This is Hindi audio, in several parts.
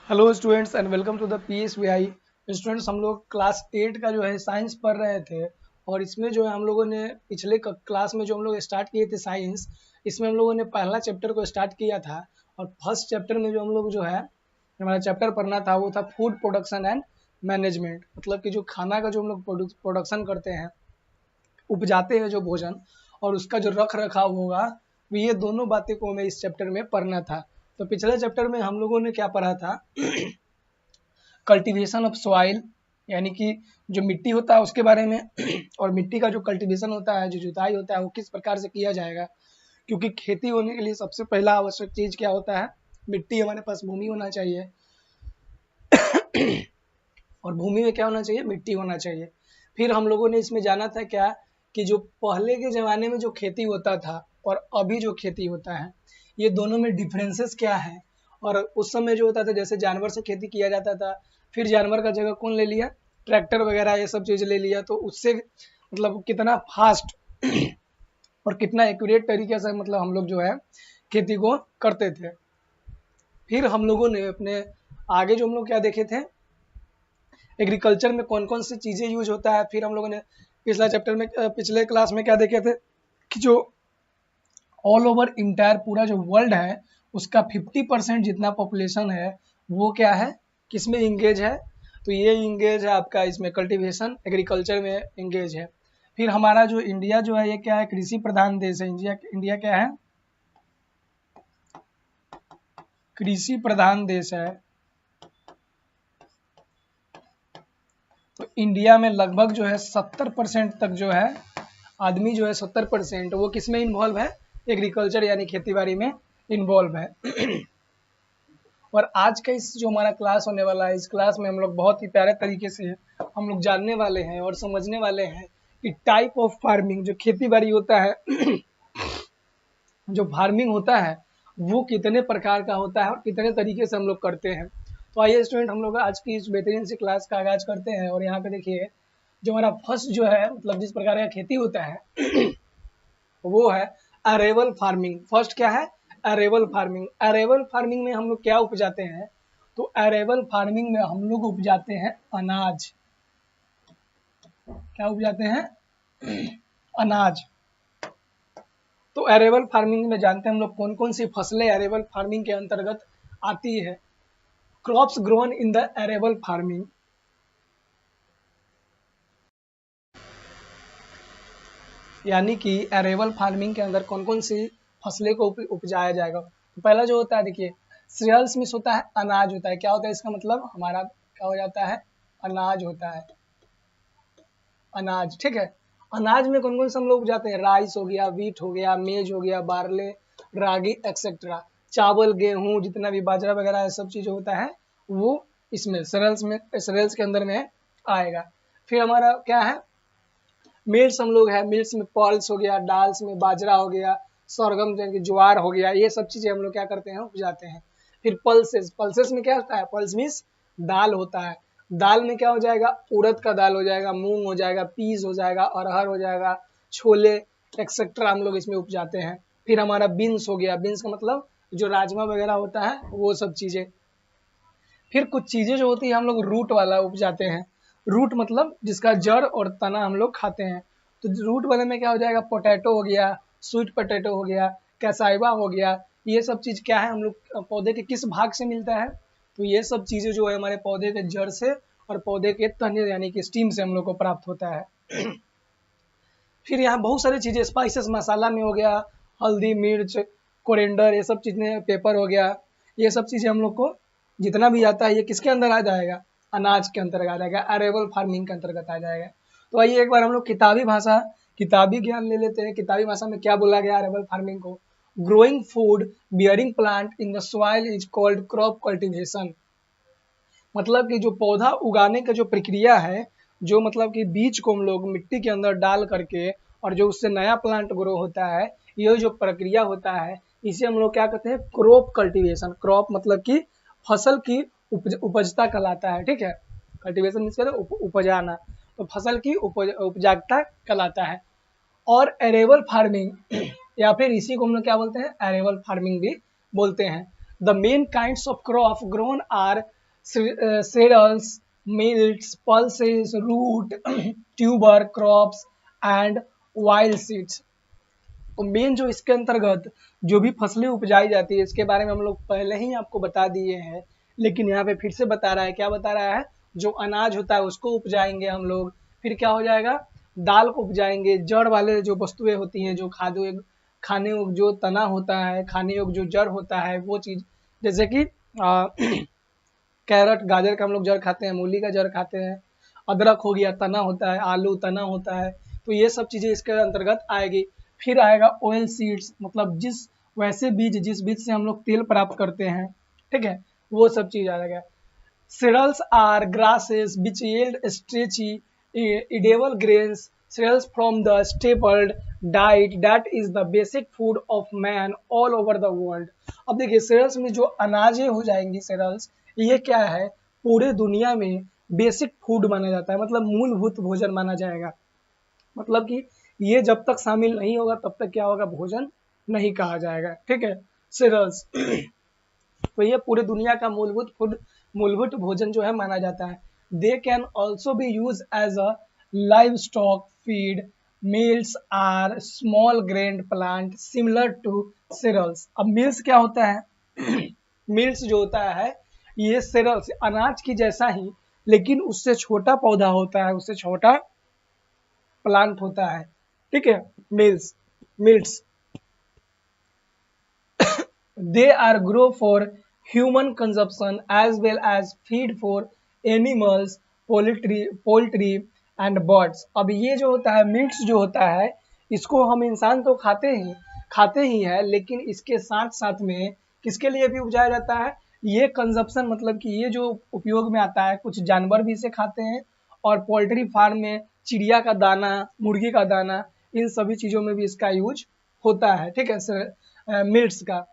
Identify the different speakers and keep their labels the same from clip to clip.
Speaker 1: Hello students and welcome to the PSVI। Students, हम लोग क्लास 8 का जो है साइंस पढ़ रहे थे और इसमें जो है हम लोगों ने पिछले क्लास में जो हम लोग स्टार्ट किए थे साइंस, इसमें हम लोगों ने पहला चैप्टर को स्टार्ट किया था। और फर्स्ट चैप्टर में जो हम लोग जो है हमारा चैप्टर पढ़ना था वो था फूड प्रोडक्शन एंड मैनेजमेंट। मतलब कि जो खाना का जो हम लोग प्रोडक्शन करते हैं, उपजाते हैं जो भोजन, और उसका जो रख रखाव होगा, ये दोनों बातें को हमें इस चैप्टर में पढ़ना था। तो पिछले चैप्टर में हम लोगों ने क्या पढ़ा था कल्टीवेशन ऑफ सॉइल, यानी कि जो मिट्टी होता है उसके बारे में और मिट्टी का जो कल्टीवेशन होता है, जो जुताई होता है, वो किस प्रकार से किया जाएगा। क्योंकि खेती होने के लिए सबसे पहला आवश्यक चीज क्या होता है, मिट्टी, हमारे पास भूमि होना चाहिए और भूमि में क्या होना चाहिए, मिट्टी होना चाहिए। फिर हम लोगों ने इसमें जाना था क्या कि जो पहले के ज़माने में जो खेती होता था और अभी जो खेती होता है, ये दोनों में डिफरेंसेस क्या है। और उस समय जो होता था, जैसे जानवर से खेती किया जाता था, फिर जानवर का जगह कौन ले लिया, ट्रैक्टर वगैरह ये सब चीज़ ले लिया, तो उससे मतलब कितना फास्ट और कितना एक्यूरेट तरीके से मतलब हम लोग जो है खेती को करते थे। फिर हम लोगों ने अपने आगे जो हम लोग क्या देखे थे, एग्रीकल्चर में कौन कौन सी चीज़ें यूज होता है। फिर हम लोगों ने पिछला चैप्टर में पिछले क्लास में क्या देखे थे कि जो ऑल ओवर इंटायर पूरा जो वर्ल्ड है उसका 50% जितना पॉपुलेशन है वो क्या है, किसमें इंगेज है। तो ये इंगेज है आपका इसमें कल्टीवेशन, एग्रीकल्चर में इंगेज है। फिर हमारा जो इंडिया जो है ये क्या है, कृषि प्रधान देश है। इंडिया क्या है, कृषि प्रधान देश है। तो इंडिया में लगभग जो है 70% तक जो है आदमी जो है 70% वो किस में इन्वॉल्व है, एग्रीकल्चर यानी खेती बाड़ी में इन्वॉल्व है। और आज का इस जो हमारा क्लास होने वाला है, इस क्लास में हम लोग बहुत ही प्यारे तरीके से हम लोग जानने वाले हैं और समझने वाले हैं कि टाइप ऑफ फार्मिंग, जो खेती बाड़ी होता है जो फार्मिंग होता है वो कितने प्रकार का होता है और कितने तरीके से हम लोग करते हैं। तो आइए स्टूडेंट, हम लोग आज की इस बेहतरीन सी क्लास का आगाज करते हैं। और यहाँ पे देखिए, जो हमारा फर्स्ट जो है मतलब जिस प्रकार का खेती होता है वो है अरेबल फार्मिंग। फर्स्ट क्या है, अरेबल फार्मिंग। अरेबल फार्मिंग में हम लोग क्या उपजाते हैं, तो अरेबल फार्मिंग में हम लोग उपजाते हैं अनाज। क्या उपजाते हैं, अनाज। तो अरेबल फार्मिंग में जानते हैं हम लोग कौन कौन सी फसलें अरेबल फार्मिंग के अंतर्गत आती है। Crops grown in the arable farming, यानी कि अरेबल फार्मिंग के अंदर कौन कौन सी फसलें को उपजाया जाएगा। तो पहला जो होता है देखिए, सीरियल्स में होता है, अनाज होता है। क्या होता है इसका मतलब, हमारा क्या हो जाता है, अनाज होता है, अनाज। ठीक है, अनाज में कौन कौन से हम लोग उपजाते हैं, राइस हो गया, व्हीट हो गया, मेज हो गया, बार्ले, रागी एक्सेट्रा। चावल, गेहूं, जितना भी बाजरा वगैरह ये सब चीज होता है वो इसमें सरेल्स के अंदर में आएगा। फिर हमारा क्या है, मिल्स हम लोग है, मिल्स में पल्स हो गया, दाल्स में बाजरा हो गया, सरगम जैसे ज्वार हो गया, ये सब चीजें हम लोग क्या करते हैं, उपजाते हैं। फिर पल्सेस, पल्सेस में क्या होता है, पल्स मीन्स दाल होता है। दाल में क्या हो जाएगा, उड़द का दाल हो जाएगा, मूंग हो जाएगा, पीस हो जाएगा, अरहर हो जाएगा, छोले एक्सेट्रा हम लोग इसमें उपजाते हैं। फिर हमारा बीन्स हो गया, बीन्स का मतलब जो राजमा वगैरह होता है वो सब चीजें। फिर कुछ चीजें जो होती है हम लोग रूट वाला उपजाते हैं। रूट मतलब जिसका जड़ और तना हम लोग खाते हैं। तो रूट वाले में क्या हो जाएगा, पोटैटो हो गया, स्वीट पोटैटो हो गया, कैसाइवा हो गया। ये सब चीज क्या है, हम लोग पौधे के किस भाग से मिलता है, तो ये सब चीजें जो है हमारे पौधे के जड़ से और पौधे के तने यानी कि स्टीम से हम लोग को प्राप्त होता है। फिर यहाँ बहुत सारी चीजें, स्पाइसेस, मसाला में हो गया, हल्दी, मिर्च, कोरिएंडर, ये सब चीजें, पेपर हो गया, ये सब चीजें हम लोग को जितना भी आता है ये किसके अंदर आ जाएगा, अनाज के अंतर्गत आ जाएगा, अरेबल फार्मिंग के अंतर्गत आ जाएगा। तो आइए एक बार हम लोग किताबी भाषा, किताबी ज्ञान ले लेते हैं। किताबी भाषा में क्या बोला गया अरेबल फार्मिंग को, growing food bearing plant in the soil is called crop cultivation. मतलब कि जो पौधा उगाने का जो प्रक्रिया है, जो मतलब कि बीज को हम लोग मिट्टी के अंदर डाल करके और जो उससे नया प्लांट ग्रो होता है, ये जो प्रक्रिया होता है इसे हम लोग क्या कहते हैं, क्रॉप कल्टीवेशन। क्रॉप मतलब कि फसल की उपजता कहलाता है। ठीक है, कल्टीवेशन मीन्स उपजाना, तो फसल की उपजागता कहलाता है। और एरेबल फार्मिंग या फिर इसी को हम लोग क्या बोलते हैं, एरेबल फार्मिंग भी बोलते हैं। The main kinds of crop grown are cereals, mills, pulses, root, tuber, crops and wild seeds। तो मेन जो इसके अंतर्गत जो भी फसलें उपजाई जाती है इसके बारे में हम लोग पहले ही आपको बता दिए हैं, लेकिन यहाँ पे फिर से बता रहा है। क्या बता रहा है? जो अनाज होता है उसको उपजाएंगे हम लोग, फिर क्या हो जाएगा, दाल को उपजाएंगे, जड़ वाले जो वस्तुएं होती हैं, जो खाने योग्य जो तना होता है, खाने योग्य जो जड़ होता है वो चीज, जैसे कि कैरेट, गाजर का हम लोग जड़ खाते हैं, मूली का जड़ खाते हैं, अदरक हो गया तना होता है, आलू तना होता है, तो ये सब चीजें इसके अंतर्गत आएगी। फिर आएगा ऑयल सीड्स, मतलब जिस बीज से हम लोग तेल प्राप्त करते हैं, ठीक है, वो सब चीज आ जाएगा। Cereals are grasses which yield stretchy, edible grains. Cereals from the staple diet that is the basic food of man all over the world. अब देखिए cereals में जो अनाजें हो जाएंगी, cereals ये क्या है, पूरे दुनिया में बेसिक फूड माना जाता है, मतलब मूलभूत भोजन माना जाएगा। मतलब कि ये जब तक शामिल नहीं होगा तब तक क्या होगा, भोजन नहीं कहा जाएगा, ठीक है, cereals। तो ये पूरे दुनिया का मूलभूत भोजन जो है माना जाता है। They can also be use as a livestock feed. Mills are small grain plant similar to cereals। अब मिल्स क्या होता है? मिल्स जो होता है ये cereals अनाज की जैसा ही, लेकिन उससे छोटा पौधा होता है, उससे छोटा प्लांट होता है, ठीक है, mills they are grow for human consumption as well as feed for animals, poultry and birds। अब ये जो होता है मीट्स जो होता है, इसको हम इंसान तो खाते ही है, लेकिन इसके साथ साथ में किसके लिए भी उपजाया जाता है, ये कंजप्शन, मतलब कि ये जो उपयोग में आता है, कुछ जानवर भी इसे खाते हैं, और पोल्ट्री फार्म में चिड़िया का दाना, मुर्गी का दाना, इन सभी चीजों में भी इसका यूज होता है, ठीक है सर, मिल्ट्स का।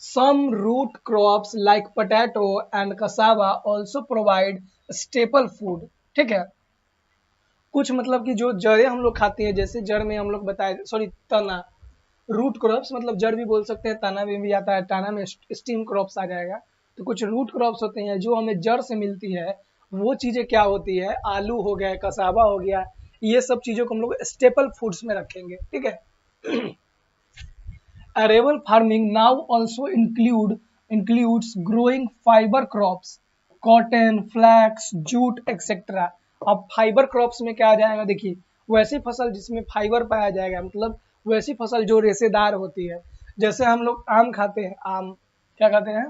Speaker 1: Some root crops like potato and cassava also provide staple food, ठीक है। कुछ मतलब कि जो जड़ें हम लोग खाते हैं, जैसे जड़ में हम लोग बताए, सॉरी तना, रूट क्रॉप्स मतलब जड़ भी बोल सकते हैं, तना में भी आता है, तना में स्टीम क्रॉप्स आ जाएगा। तो कुछ रूट क्रॉप्स होते हैं जो हमें जड़ से मिलती है, वो चीजें क्या होती है, आलू हो गया, कसावा हो गया, ये सब चीजों को हम लोग स्टेपल फूड्स में रखेंगे, ठीक है। Arable farming now also includes growing fiber crops, cotton, flax, jute, etc। अब फाइबर क्रॉप्स में क्या आ जाएगा, देखिए वैसी फसल जिसमें फाइबर पाया जाएगा, मतलब वैसी फसल जो रेशेदार होती है। जैसे हम लोग आम खाते हैं, आम क्या खाते हैं,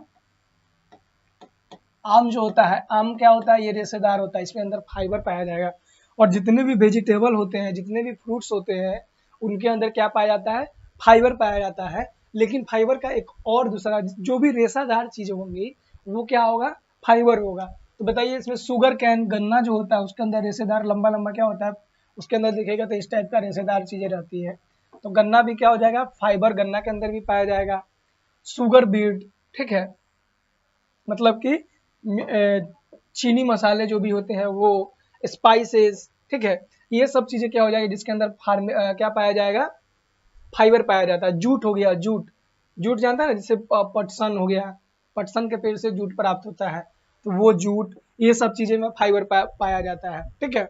Speaker 1: आम जो होता है, आम क्या होता है, ये रेशेदार होता है, इसके अंदर फाइबर पाया जाएगा। और जितने भी वेजिटेबल होते हैं, जितने भी फ्रूट्स होते हैं, उनके अंदर क्या पाया जाता है, फाइबर पाया जाता है। लेकिन फाइबर का एक और दूसरा, जो भी रेशादार चीजें होंगी वो क्या होगा, फाइबर होगा। तो बताइए इसमें शुगर कैन, गन्ना जो होता है उसके अंदर रेशेदार लंबा लंबा क्या होता है, उसके अंदर देखिएगा तो इस टाइप का रेशेदार चीजें रहती है। तो गन्ना भी क्या हो जाएगा, फाइबर गन्ना के अंदर भी पाया जाएगा। शुगर बीट, ठीक है, मतलब कि चीनी मसाले जो भी होते हैं वो, स्पाइसेस, ठीक है, ये सब चीजें क्या हो जाएगी, जिसके अंदर क्या पाया जाएगा, फाइबर पाया जाता है। जूट हो गया, जूट जानता है ना, जैसे पटसन हो गया, पटसन के पेड़ से जूट प्राप्त होता है, तो वो जूट, ये सब चीजें में फाइबर पाया जाता है, ठीक है।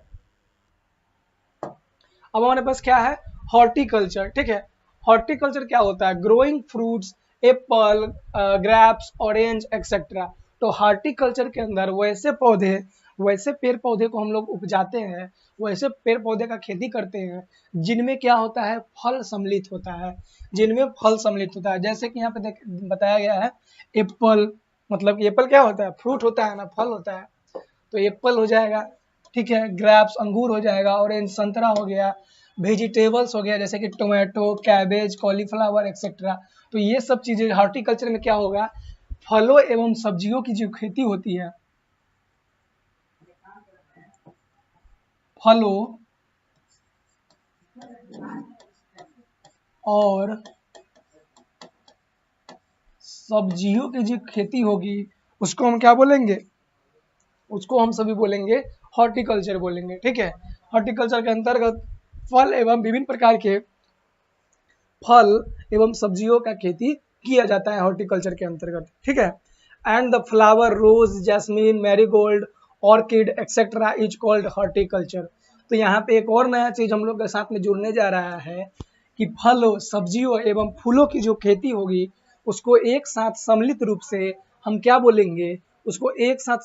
Speaker 1: अब हमारे पास क्या है, हॉर्टिकल्चर, ठीक है। हॉर्टिकल्चर क्या होता है, growing fruits, Apple, grapes, orange etcetera. तो हॉर्टिकल्चर के अंदर वैसे पेड़ पौधे को हम लोग उपजाते हैं, वैसे पेड़ पौधे का खेती करते हैं जिनमें क्या होता है, फल सम्मिलित होता है, जैसे कि यहाँ पे बताया गया है, एप्पल, मतलब एप्पल क्या होता है, फ्रूट होता है ना, फल होता है, तो एप्पल हो जाएगा, ठीक है। ग्रेप्स अंगूर हो जाएगा, ऑरेंज संतरा हो गया, वेजिटेबल्स हो गया जैसे कि टोमेटो, कैबेज, कॉलीफ्लावर एक्सेट्रा। तो ये सब चीजें हॉर्टिकल्चर में क्या होगा, फलों एवं सब्जियों की जो खेती होती है, फलों और सब्जियों की जो खेती होगी उसको हम क्या बोलेंगे, उसको हम सभी बोलेंगे हॉर्टिकल्चर बोलेंगे, ठीक है। हॉर्टिकल्चर के अंतर्गत फल एवं विभिन्न प्रकार के फल एवं सब्जियों का खेती किया जाता है हॉर्टिकल्चर के अंतर्गत, ठीक है। And the flower rose, jasmine, marigold, orchid etcetera is called horticulture. तो यहाँ पे एक और नया चीज हम लोग के साथ में जुड़ने जा रहा है कि फलों, सब्जियों एवं फूलों की जो खेती होगी उसको एक साथ सम्मिलित रूप से हम क्या बोलेंगे, उसको एक साथ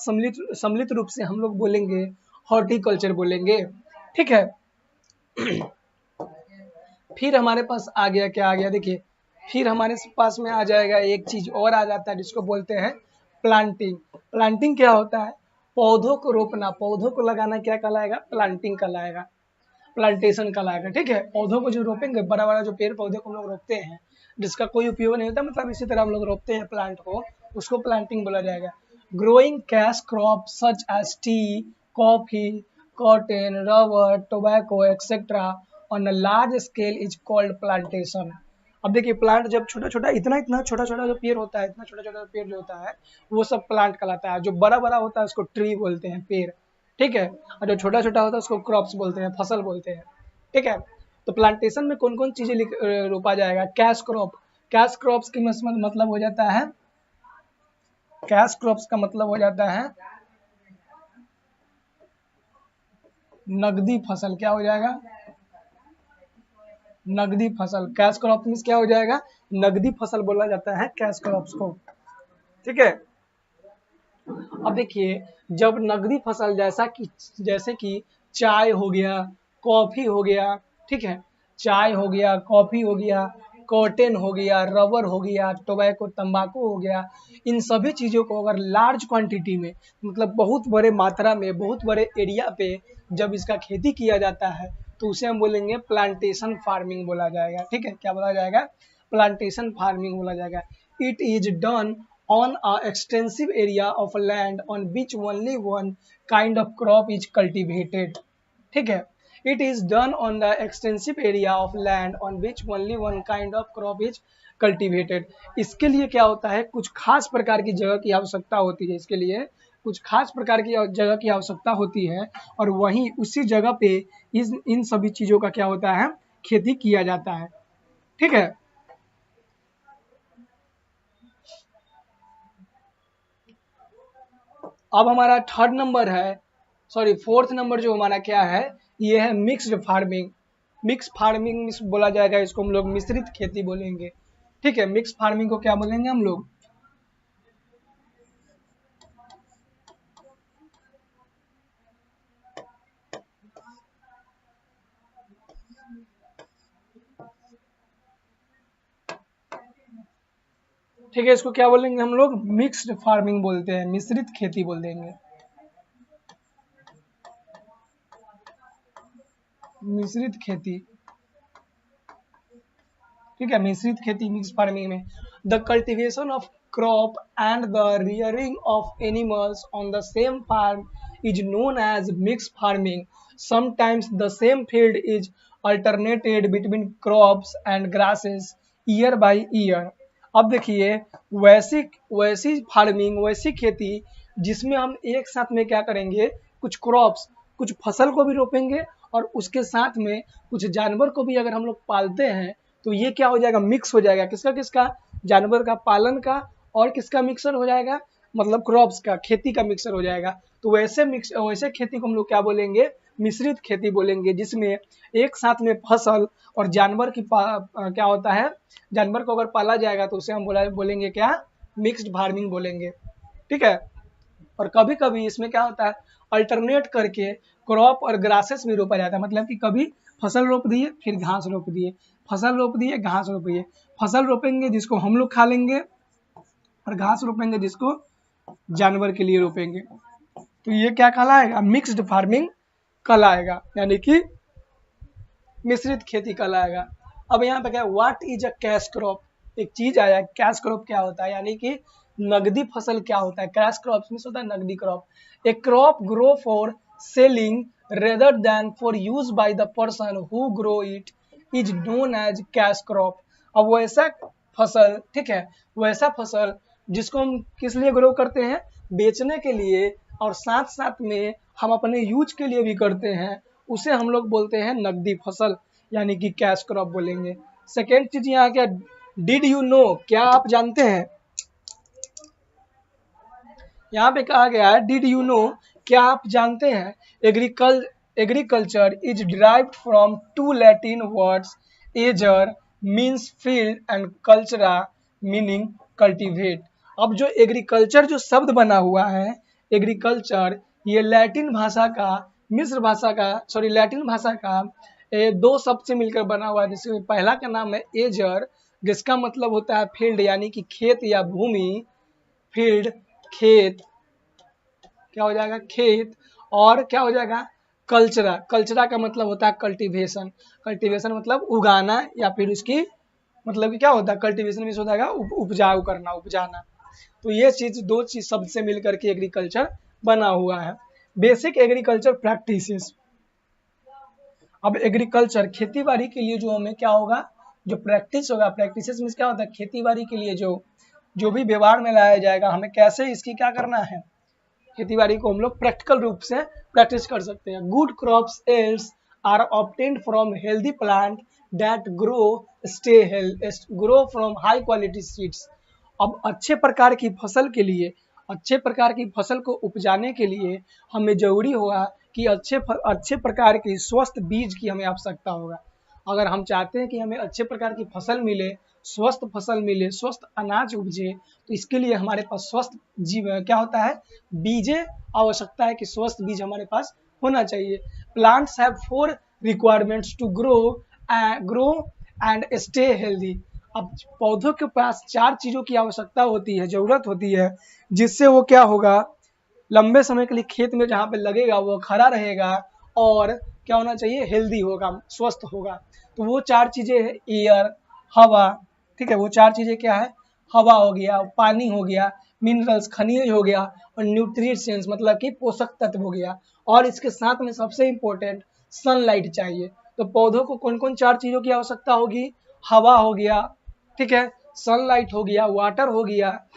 Speaker 1: सम्मिलित रूप से हम लोग बोलेंगे हॉर्टिकल्चर बोलेंगे। ठीक है। फिर हमारे पास आ गया, क्या आ गया देखिए, फिर हमारे पास में आ जाएगा एक चीज और आ जाता है जिसको बोलते हैं प्लांटिंग। प्लांटिंग क्या होता है? पौधों को रोपना, पौधों को लगाना क्या कहलाएगा? प्लांटिंग कहलाएगा, प्लांटेशन कहलाएगा। ठीक है। पौधों को जो रोपेंगे, बड़ा बड़ा जो पेड़ पौधे को हम लोग रोपते हैं जिसका कोई उपयोग नहीं होता, मतलब इसी तरह हम लोग रोपते हैं प्लांट को, उसको प्लांटिंग बोला जाएगा। Growing cash crop such as tea, coffee, cotton, rubber, tobacco etcetera on a large scale is called plantation. अब देखिए, प्लांट जब छोटा छोटा, इतना इतना छोटा छोटा जो पेड़ होता है, इतना छोटा छोटा पेड़ जो होता है वो सब प्लांट कहलाता है। जो बड़ा बड़ा होता है उसको ट्री बोलते हैं, पेड़। ठीक है। और जो छोटा छोटा होता है उसको क्रॉप्स बोलते हैं, फसल बोलते हैं। ठीक है। तो प्लांटेशन में कौन कौन चीजें रोपा जाएगा? Cash crop. कैश क्रॉप्स की मतलब हो जाता है, कैश क्रॉप्स का मतलब हो जाता है नगदी फसल। क्या हो जाएगा? नगदी फसल। कैश क्रॉप मीन्स क्या हो जाएगा? नगदी फसल बोला जाता है कैश क्रॉप्स को। ठीक है। अब देखिए, जब नगदी फसल जैसे कि चाय हो गया, कॉफी हो गया, ठीक है, चाय हो गया, कॉफी हो गया, कॉटन हो गया, रबर हो गया, टोबैको तंबाकू हो गया, इन सभी चीजों को अगर लार्ज क्वांटिटी में, मतलब बहुत बड़े मात्रा में, बहुत बड़े एरिया पे जब इसका खेती किया जाता है तो उसे हम बोलेंगे प्लांटेशन फार्मिंग बोला जाएगा। ठीक है। क्या बोला जाएगा? प्लांटेशन फार्मिंग बोला जाएगा। It is done on a extensive area of land on which only one kind of crop is cultivated। ठीक है। It is done on the extensive area of land on which only one kind of crop is cultivated। इसके लिए क्या होता है, कुछ खास प्रकार की जगह की आवश्यकता होती है, इसके लिए कुछ खास प्रकार की जगह की आवश्यकता होती है और वहीं उसी जगह पे इन सभी चीजों का क्या होता है, खेती किया जाता है। ठीक है। अब हमारा थर्ड नंबर है, सॉरी फोर्थ नंबर जो हमारा क्या है, ये है मिक्स्ड फार्मिंग। मिक्स फार्मिंग बोला जाएगा, इसको हम लोग मिश्रित खेती बोलेंगे। ठीक है। मिक्स फार्मिंग को क्या बोलेंगे हम लोग? ठीक है। इसको क्या बोलेंगे हम लोग? मिक्स्ड फार्मिंग बोलते हैं, मिश्रित खेती बोल देंगे, मिश्रित खेती। ठीक है। मिश्रित खेती, मिक्स फार्मिंग में the cultivation of crop and the rearing of animals on the same farm is known as mix farming. Sometimes the same field is alternated between crops and grasses year by year. अब देखिए, वैसी वैसी फार्मिंग, वैसी खेती जिसमें हम एक साथ में क्या करेंगे, कुछ क्रॉप्स, कुछ फसल को भी रोपेंगे और उसके साथ में कुछ जानवर को भी अगर हम लोग पालते हैं तो ये क्या हो जाएगा, मिक्स हो जाएगा। किसका किसका? जानवर का पालन का, और किसका मिक्सर हो जाएगा, मतलब क्रॉप्स का, खेती का मिक्सर हो जाएगा। तो वैसे खेती को हम लोग क्या बोलेंगे? मिश्रित खेती बोलेंगे, जिसमें एक साथ में फसल और जानवर की क्या होता है, जानवर को अगर पाला जाएगा तो उसे हम बोलेंगे क्या? मिक्स्ड फार्मिंग बोलेंगे। ठीक है। और कभी कभी इसमें क्या होता है, अल्टरनेट करके क्रॉप और ग्रासेस भी रोपा जाता है। मतलब कि कभी फसल रोप दिए, फिर घास रोप दिए, फसल रोप दिए, घास रोप दिए। फसल रोपेंगे जिसको हम लोग खा लेंगे और घास रोपेंगे जिसको जानवर के लिए रोपेंगे। तो ये क्या कहलाएगा? मिक्स्ड फार्मिंग कहलाएगा, यानी कि मिश्रित खेती कहलाएगा। अब यहाँ पे क्या, what is a cash crop? एक चीज आया, कैश क्रॉप क्या होता है, यानी कि नगदी फसल क्या होता है। कैश क्रॉप मींस होता है नगदी crop. A crop grow for selling rather than for use by the person who grow it is known as cash crop. अब वैसा फसल, ठीक है, वैसा फसल जिसको हम किस लिए ग्रो करते हैं, बेचने के लिए, और साथ साथ में हम अपने यूज के लिए भी करते हैं, उसे हम लोग बोलते हैं नगदी फसल, यानी कि कैश क्रॉप बोलेंगे। सेकेंड चीज यहाँ क्या, डिड यू नो, क्या आप जानते हैं, यहाँ पे कहा गया है डिड यू नो, क्या आप जानते हैं, agriculture is derived from two Latin words, ager means field and cultura meaning cultivate. अब जो एग्रीकल्चर जो शब्द बना हुआ है, एग्रीकल्चर, ये लैटिन भाषा का, मिस्र भाषा का, सॉरी लैटिन भाषा का दो शब्द से मिलकर बना हुआ है, जिसमें पहला का नाम है एजर, जिसका मतलब होता है फील्ड यानी कि खेत या भूमि, फील्ड खेत, क्या हो जाएगा खेत, और क्या हो जाएगा कल्चरा, कल्चरा का मतलब होता है कल्टीवेशन, कल्टीवेशन मतलब उगाना या फिर उसकी मतलब कि क्या होता है कल्टीवेशन में होता है उपजाऊ करना, उपजाना। तो ये चीज दो चीज शब्द से मिलकर के एग्रीकल्चर बना हुआ है। Basic agriculture practices. अब एग्रीकल्चर खेती बाड़ी के लिए जो हमें क्या होगा, जो प्रैक्टिस होगा, प्रैक्टिसेस में क्या होता है खेती बाड़ी के लिए जो भी व्यवहार में लाया जाएगा, हमें कैसे इसकी क्या करना है, खेती बाड़ी को हम लोग प्रैक्टिकल रूप से प्रैक्टिस कर सकते हैं। Good crops else are obtained from healthy plant that grow from high quality seeds. अब अच्छे प्रकार की फसल के लिए, अच्छे प्रकार की फसल को उपजाने के लिए हमें जरूरी होगा कि अच्छे प्रकार की स्वस्थ बीज की हमें आवश्यकता होगा। अगर हम चाहते हैं कि हमें अच्छे प्रकार की फसल मिले, स्वस्थ फसल मिले, स्वस्थ अनाज उपजे, तो इसके लिए हमारे पास स्वस्थ जीव क्या होता है, बीजे आवश्यकता है कि स्वस्थ बीज हमारे पास होना चाहिए। Plants have 4 requirements to grow and stay healthy. अब पौधों के पास 4 चीजों की आवश्यकता होती है, जरूरत होती है, जिससे वो क्या होगा, लंबे समय के लिए खेत में जहाँ पे लगेगा वो खड़ा रहेगा और क्या होना चाहिए, हेल्दी होगा, स्वस्थ होगा। तो वो 4 चीजें है, एयर, हवा, ठीक है, वो 4 चीजें क्या है, हवा हो गया, पानी हो गया, मिनरल्स खनिज हो गया, और न्यूट्रिशंस मतलब कि पोषक तत्व हो गया, और इसके साथ में सबसे इंपॉर्टेंट सनलाइट चाहिए। तो पौधों को कौन कौन 4 चीजों की आवश्यकता होगी, हवा हो गया, ठीक है, सनलाइट हो गया, वाटर हो गया,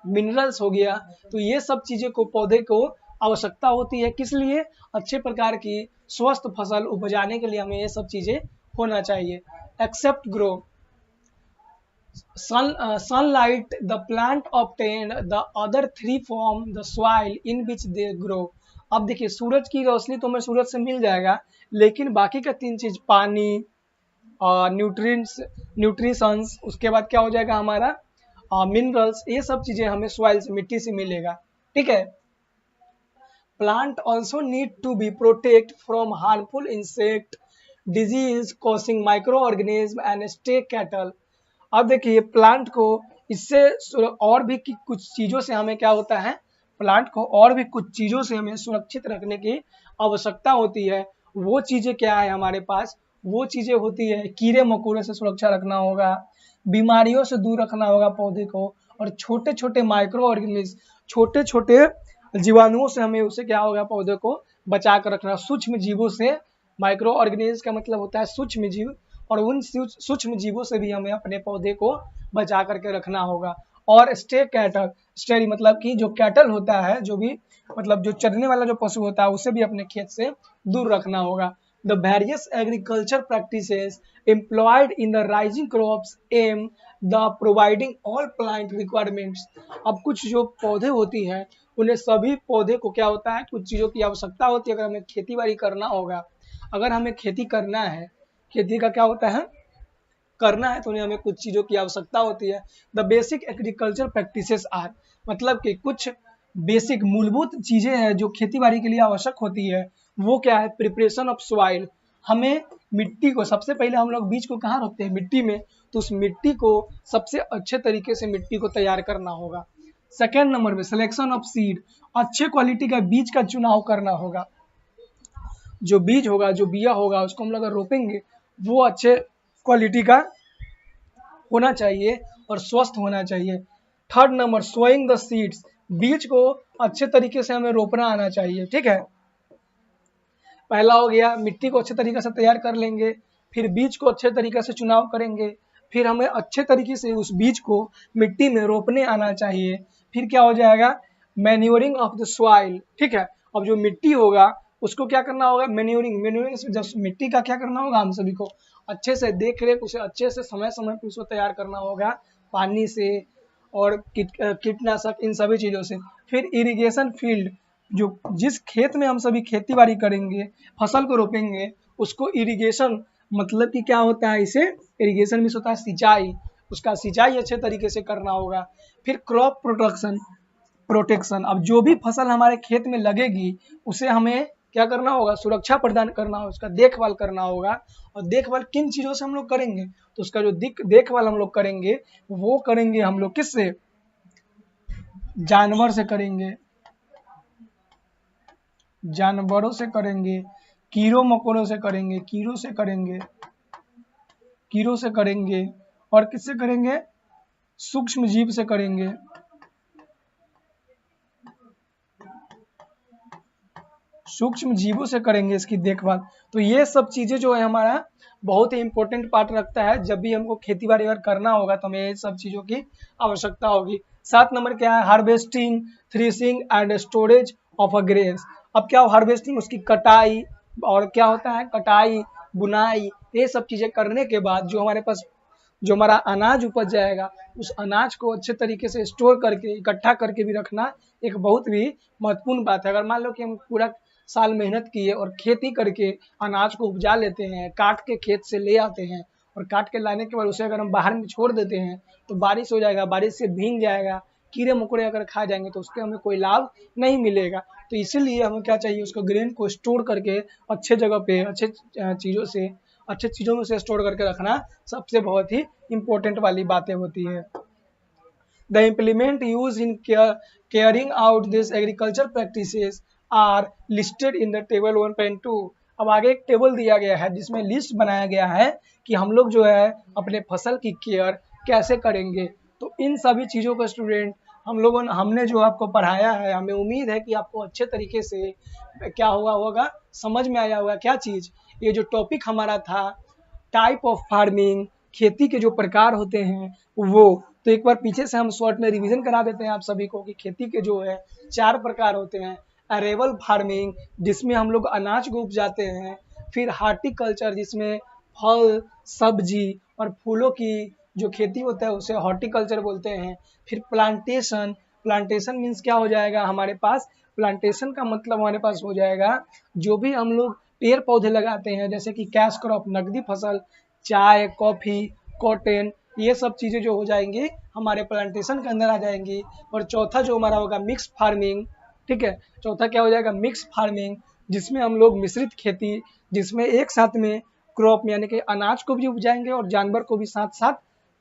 Speaker 1: मिनरल्स हो गया। तो ये सब चीजें को पौधे को आवश्यकता होती है, किस लिए, अच्छे प्रकार की स्वस्थ फसल उपजाने के लिए हमें ये सब चीजें होना चाहिए। Except grow sunlight the plant obtained the other 3 from the soil in which they grow। अब देखिए सूरज की रोशनी तो हमें सूरज से मिल जाएगा, लेकिन बाकी का 3 चीज, पानी, न्यूट्रिशंस, उसके बाद क्या हो जाएगा हमारा मिनरल्स, ये सब चीजें हमें सॉइल से, मिट्टी से मिलेगा, ठीक है। Plant also need to be protect from harmful insect, disease causing microorganism and stay cattle. अब देखिए प्लांट को इससे और भी कुछ चीजों से हमें क्या होता है, प्लांट को और भी कुछ चीजों से हमें सुरक्षित रखने की आवश्यकता होती है। वो चीजें क्या है हमारे पास, वो चीजें होती है कीड़े मकोड़े से सुरक्षा रखना होगा, बीमारियों से दूर रखना होगा पौधे को, और छोटे छोटे माइक्रो ऑर्गेनिज्म, छोटे छोटे जीवाणुओं से हमें उसे क्या होगा, पौधे को बचा कर रखना, सूक्ष्म जीवों से। माइक्रो ऑर्गेनिज्म का मतलब होता है सूक्ष्म जीव, और उन सूक्ष्म जीवों से भी हमें अपने पौधे को बचा करके रखना होगा। और स्टे कैटल, स्टेरी मतलब कि जो कैटल होता है, जो भी मतलब जो चरने वाला जो पशु होता है, उसे भी अपने खेत से दूर रखना होगा। The various agriculture practices employed in the rising crops am the providing all plant requirements. अब कुछ जो पौधे होती हैं, उन्हें सभी पौधे को क्या होता है, कुछ चीजों की आवश्यकता होती है। अगर हमें खेती बाड़ी करना होगा, अगर हमें खेती करना है, खेती का क्या होता है, करना है, तो उन्हें हमें कुछ चीजों की आवश्यकता होती है। The basic agriculture practices are, मतलब कि कुछ बेसिक मूलभूत चीजें हैं जो खेती बाड़ी के लिए आवश्यक होती है। वो क्या है, प्रिपरेशन ऑफ सॉइल, हमें मिट्टी को सबसे पहले, हम लोग बीज को कहाँ रखते हैं, मिट्टी में, तो उस मिट्टी को सबसे अच्छे तरीके से मिट्टी को तैयार करना होगा। सेकेंड नंबर पे सिलेक्शन ऑफ सीड, अच्छे क्वालिटी का बीज का चुनाव करना होगा। जो बीज होगा, जो बिया होगा, उसको हम लोग अगर रोपेंगे, वो अच्छे क्वालिटी का होना चाहिए और स्वस्थ होना चाहिए। Third number sowing the seeds, बीज को अच्छे तरीके से हमें रोपना आना चाहिए, ठीक है। पहला हो गया, मिट्टी को अच्छे तरीके से तैयार कर लेंगे, फिर बीज को अच्छे तरीके से चुनाव करेंगे, फिर हमें अच्छे तरीके से उस बीज को मिट्टी में रोपने आना चाहिए। फिर क्या हो जाएगा, मैन्योरिंग ऑफ द सॉइल, ठीक है। अब जो मिट्टी होगा उसको क्या करना होगा, मैन्योरिंग से जब मिट्टी का क्या करना होगा, हम सभी को अच्छे से देख रेख, उसे अच्छे से समय समय पर उसको तैयार करना होगा, पानी से, और कीटनाशक, इन सभी चीज़ों से। फिर इरिगेशन फील्ड, जो जिस खेत में हम सभी खेती बाड़ी करेंगे, फसल को रोपेंगे, उसको इरिगेशन मतलब कि क्या होता है, इसे इरिगेशन मीन्स होता है सिंचाई, उसका सिंचाई अच्छे तरीके से करना होगा। फिर क्रॉप प्रोटेक्शन, अब जो भी फसल हमारे खेत में लगेगी उसे हमें क्या करना होगा, सुरक्षा प्रदान करना होगा, उसका देखभाल करना होगा। और देखभाल किन चीज़ों से हम लोग करेंगे, तो उसका जो देखभाल हम लोग करेंगे वो करेंगे हम लोग किससे, जानवर से करेंगे, जानवरों से करेंगे, कीड़ों मकोड़ों से करेंगे, कीड़ों से करेंगे, और किससे करेंगे, सूक्ष्म जीव से करेंगे, सूक्ष्म जीवों से करेंगे इसकी देखभाल। तो ये सब चीजें जो है हमारा बहुत ही इंपॉर्टेंट पार्ट रखता है। जब भी हमको खेती बाड़ी अगर करना होगा तो हमें ये सब चीजों की आवश्यकता होगी। 7 नंबर क्या है, harvesting, threshing and storage of a grains. अब क्या हो, हार्वेस्टिंग उसकी कटाई, और क्या होता है कटाई, बुनाई, ये सब चीजें करने के बाद जो हमारे पास जो हमारा अनाज उपज जाएगा, उस अनाज को अच्छे तरीके से स्टोर करके इकट्ठा करके भी रखना एक बहुत भी महत्वपूर्ण बात है। अगर मान लो कि हम पूरा साल मेहनत किए और खेती करके अनाज को उपजा लेते हैं, काट के खेत से ले आते हैं, और काट के लाने के बाद उसे अगर हम बाहर में छोड़ देते हैं तो बारिश हो जाएगा, बारिश से भीग जाएगा, कीड़े मकोड़े अगर खा जाएंगे तो उसके हमें कोई लाभ नहीं मिलेगा। तो इसीलिए हमें क्या चाहिए, उसको ग्रेन को स्टोर करके अच्छे जगह पे अच्छे चीज़ों में से स्टोर करके रखना सबसे बहुत ही इम्पोर्टेंट वाली बातें होती है। The implement used in carrying out these agriculture practices are listed in the table 1.2। अब आगे एक टेबल दिया गया है जिसमें लिस्ट बनाया गया है कि हम लोग जो है अपने फसल की केयर कैसे करेंगे। तो इन सभी चीज़ों को स्टूडेंट हमने जो आपको पढ़ाया है, हमें उम्मीद है कि आपको अच्छे तरीके से क्या होगा समझ में आया होगा। क्या चीज़, ये जो टॉपिक हमारा था टाइप ऑफ फार्मिंग, खेती के जो प्रकार होते हैं वो। तो एक बार पीछे से हम शॉर्ट में रिवीजन करा देते हैं आप सभी को कि खेती के जो है 4 प्रकार होते हैं। अरेबल फार्मिंग, जिसमें हम लोग अनाज को उपजाते हैं। फिर हार्टिकल्चर, जिसमें फल, सब्जी और फूलों की जो खेती होता है उसे हॉर्टिकल्चर बोलते हैं। फिर प्लांटेशन, प्लांटेशन मीन्स क्या हो जाएगा हमारे पास, प्लांटेशन का मतलब हमारे पास हो जाएगा जो भी हम लोग पेड़ पौधे लगाते हैं, जैसे कि कैश क्रॉप, नकदी फसल, चाय, कॉफी, कॉटन, ये सब चीज़ें जो हो जाएंगी हमारे प्लांटेशन के अंदर आ जाएंगी। और चौथा जो हमारा होगा मिक्स फार्मिंग, ठीक है, चौथा क्या हो जाएगा, मिक्स फार्मिंग, जिसमें हम लोग मिश्रित खेती, जिसमें एक साथ में क्रॉप यानी कि अनाज को भी उपजाएंगे और जानवर को भी साथ साथ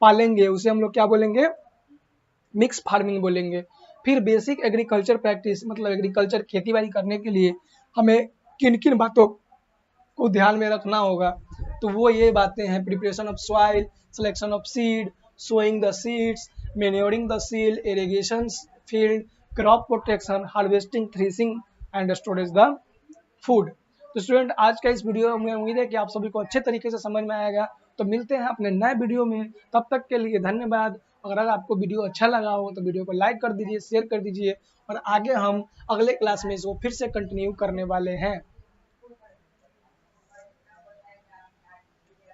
Speaker 1: पालेंगे, उसे हम लोग क्या बोलेंगे, मिक्स फार्मिंग बोलेंगे। फिर बेसिक एग्रीकल्चर प्रैक्टिस, मतलब एग्रीकल्चर खेती बाड़ी करने के लिए हमें किन किन बातों को ध्यान में रखना होगा, तो वो ये बातें हैं, preparation of soil, selection of seed, sowing the seeds, manuring the seed, irrigation field, crop protection, harvesting, threshing and storage the food. तो स्टूडेंट आज का इस वीडियो में उम्मीद है कि आप सभी को अच्छे तरीके से समझ में आएगा। तो मिलते हैं अपने नए वीडियो में, तब तक के लिए धन्यवाद। अगर आपको वीडियो अच्छा लगा हो तो वीडियो को लाइक कर दीजिए, शेयर कर दीजिए, और आगे हम अगले क्लास में इसको फिर से कंटिन्यू करने वाले हैं।